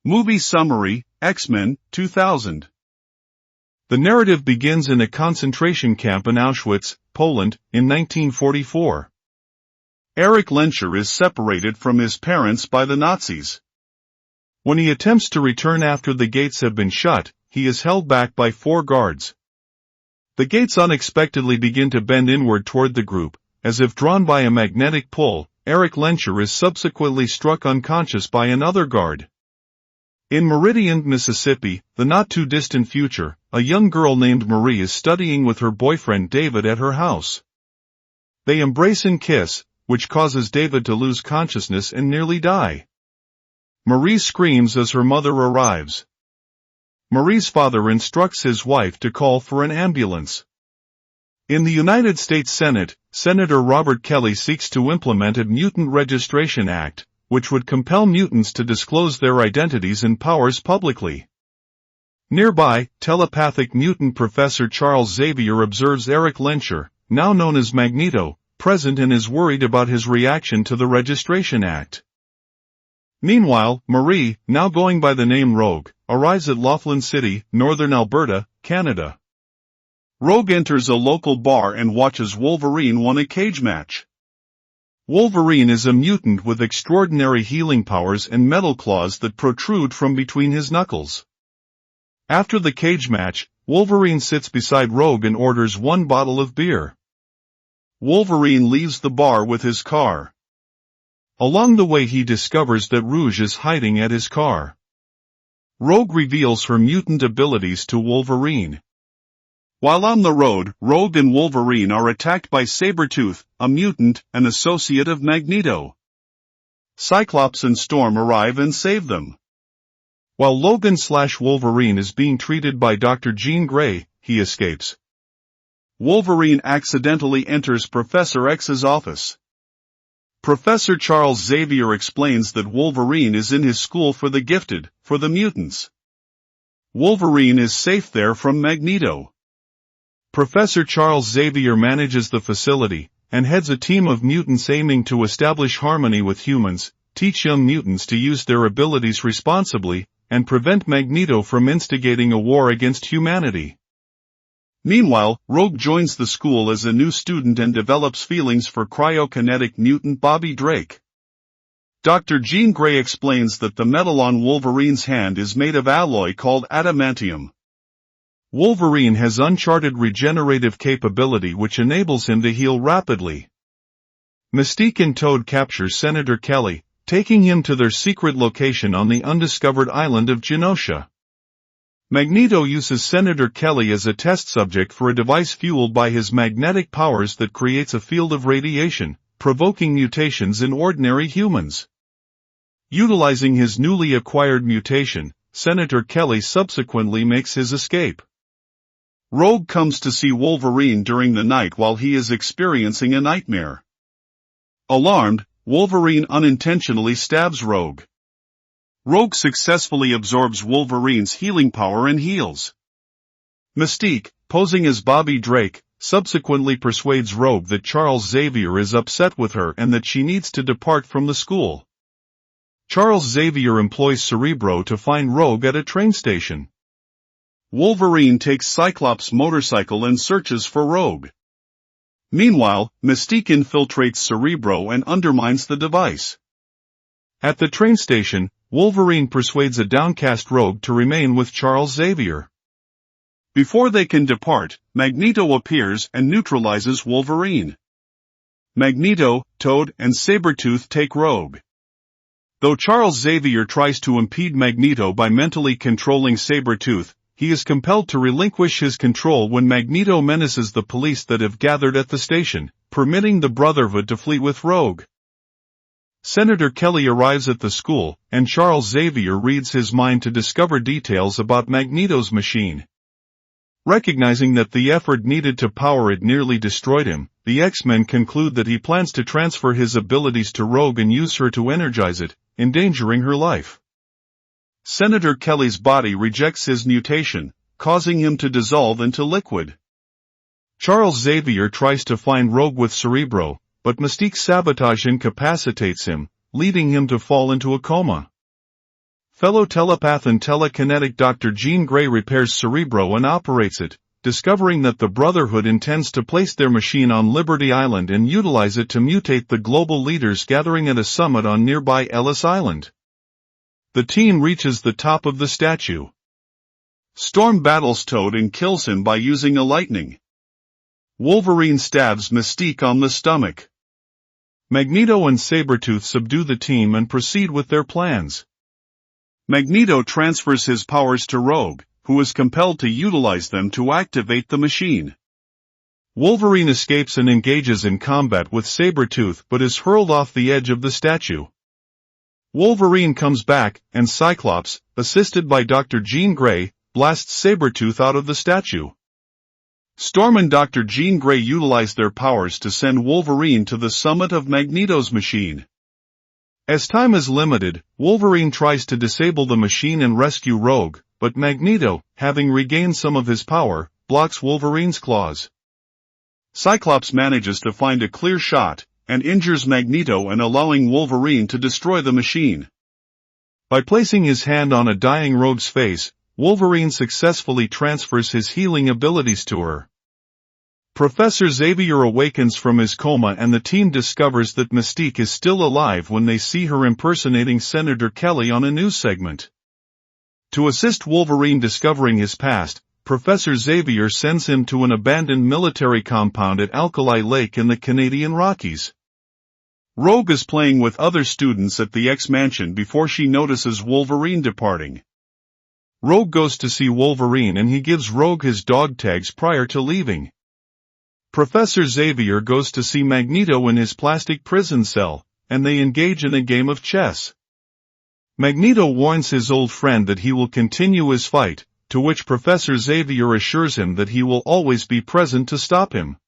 Movie summary, X-Men, 2000. The narrative begins in a concentration camp in Auschwitz, Poland, in 1944. Eric Lenscher is separated from his parents by the Nazis. When he attempts to return after the gates have been shut, he is held back by 4 guards. The gates unexpectedly begin to bend inward toward the group, as if drawn by a magnetic pull. Eric Lenscher is subsequently struck unconscious by another guard. In Meridian, Mississippi, the not-too-distant future, a young girl named Marie is studying with her boyfriend David at her house. They embrace and kiss, which causes David to lose consciousness and nearly die. Marie screams as her mother arrives. Marie's father instructs his wife to call for an ambulance. In the United States Senate, Senator Robert Kelly seeks to implement a Mutant Registration Act, which would compel mutants to disclose their identities and powers publicly. Nearby, telepathic mutant Professor Charles Xavier observes Eric Lenscher, now known as Magneto, present and is worried about his reaction to the Registration Act. Meanwhile, Marie, now going by the name Rogue, arrives at Laughlin City, northern Alberta, Canada. Rogue enters a local bar and watches Wolverine win a cage match. Wolverine is a mutant with extraordinary healing powers and metal claws that protrude from between his knuckles. After the cage match, Wolverine sits beside Rogue and orders 1 bottle of beer. Wolverine leaves the bar with his car. Along the way he discovers that Rouge is hiding at his car. Rogue reveals her mutant abilities to Wolverine. While on the road, Rogue and Wolverine are attacked by Sabretooth, a mutant, an associate of Magneto. Cyclops and Storm arrive and save them. While Logan/Wolverine is being treated by Dr. Jean Grey, he escapes. Wolverine accidentally enters Professor X's office. Professor Charles Xavier explains that Wolverine is in his school for the gifted, for the mutants. Wolverine is safe there from Magneto. Professor Charles Xavier manages the facility, and heads a team of mutants aiming to establish harmony with humans, teach young mutants to use their abilities responsibly, and prevent Magneto from instigating a war against humanity. Meanwhile, Rogue joins the school as a new student and develops feelings for cryokinetic mutant Bobby Drake. Dr. Jean Grey explains that the metal on Wolverine's hand is made of alloy called adamantium. Wolverine has uncharted regenerative capability which enables him to heal rapidly. Mystique and Toad capture Senator Kelly, taking him to their secret location on the undiscovered island of Genosha. Magneto uses Senator Kelly as a test subject for a device fueled by his magnetic powers that creates a field of radiation, provoking mutations in ordinary humans. Utilizing his newly acquired mutation, Senator Kelly subsequently makes his escape. Rogue comes to see Wolverine during the night while he is experiencing a nightmare. Alarmed, Wolverine unintentionally stabs Rogue. Rogue successfully absorbs Wolverine's healing power and heals. Mystique, posing as Bobby Drake, subsequently persuades Rogue that Charles Xavier is upset with her and that she needs to depart from the school. Charles Xavier employs Cerebro to find Rogue at a train station. Wolverine takes Cyclops' motorcycle and searches for Rogue. Meanwhile, Mystique infiltrates Cerebro and undermines the device. At the train station, Wolverine persuades a downcast Rogue to remain with Charles Xavier. Before they can depart, Magneto appears and neutralizes Wolverine. Magneto, Toad, and Sabretooth take Rogue. Though Charles Xavier tries to impede Magneto by mentally controlling Sabretooth, he is compelled to relinquish his control when Magneto menaces the police that have gathered at the station, permitting the Brotherhood to flee with Rogue. Senator Kelly arrives at the school, and Charles Xavier reads his mind to discover details about Magneto's machine. Recognizing that the effort needed to power it nearly destroyed him, the X-Men conclude that he plans to transfer his abilities to Rogue and use her to energize it, endangering her life. Senator Kelly's body rejects his mutation, causing him to dissolve into liquid. Charles Xavier tries to find Rogue with Cerebro, but Mystique's sabotage incapacitates him, leading him to fall into a coma. Fellow telepath and telekinetic Dr. Jean Grey repairs Cerebro and operates it, discovering that the Brotherhood intends to place their machine on Liberty Island and utilize it to mutate the global leaders gathering at a summit on nearby Ellis Island. The team reaches the top of the statue. Storm battles Toad and kills him by using a lightning. Wolverine stabs Mystique on the stomach. Magneto and Sabretooth subdue the team and proceed with their plans. Magneto transfers his powers to Rogue, who is compelled to utilize them to activate the machine. Wolverine escapes and engages in combat with Sabretooth but is hurled off the edge of the statue. Wolverine comes back, and Cyclops, assisted by Dr. Jean Grey, blasts Sabretooth out of the statue. Storm and Dr. Jean Grey utilize their powers to send Wolverine to the summit of Magneto's machine. As time is limited, Wolverine tries to disable the machine and rescue Rogue, but Magneto, having regained some of his power, blocks Wolverine's claws. Cyclops manages to find a clear shot, and injures Magneto and allowing Wolverine to destroy the machine. By placing his hand on a dying Rogue's face, Wolverine successfully transfers his healing abilities to her. Professor Xavier awakens from his coma and the team discovers that Mystique is still alive when they see her impersonating Senator Kelly on a news segment. To assist Wolverine discovering his past, Professor Xavier sends him to an abandoned military compound at Alkali Lake in the Canadian Rockies. Rogue is playing with other students at the X-Mansion before she notices Wolverine departing. Rogue goes to see Wolverine and he gives Rogue his dog tags prior to leaving. Professor Xavier goes to see Magneto in his plastic prison cell, and they engage in a game of chess. Magneto warns his old friend that he will continue his fight, to which Professor Xavier assures him that he will always be present to stop him.